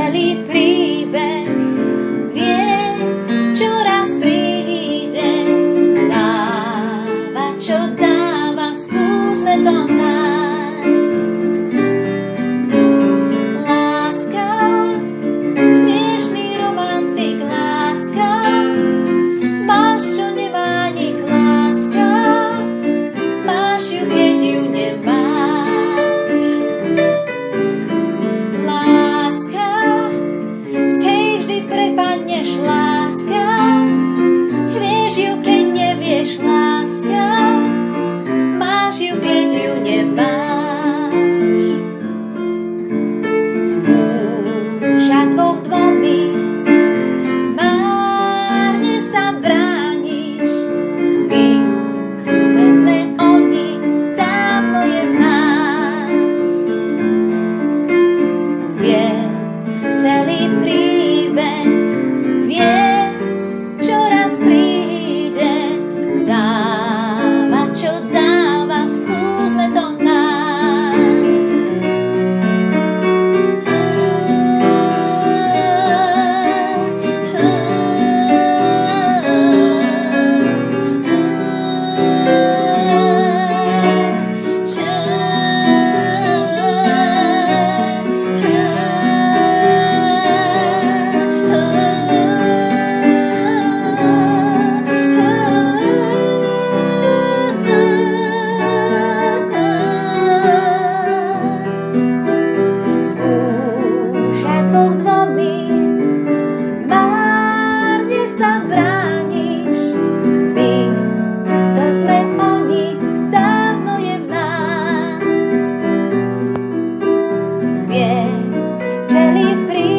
celý príbeh vie, čo raz príde. Dáva, čo dáva, skúsme to nájsť. Láska, smiešný romantik, láska, máš, čo nemá nik, láska, máš ju, keď ju nemáš. Láska, z tej vždy prepadneš, láska, vieš ju, keď nevieš, láska, máš ju, keď ju nemáš. Skúša dvoch dvomi, márne sa brániš, my, to sme oni, dávno je v nás. Vie celý príbeh, vie, čo raz príde. Dáva, čo dáva, skúsme to nájsť. Skúšať dvoch dvomi, márne sa brániš, my, to sme oni, dávno je v nás. Vie celý príbeh,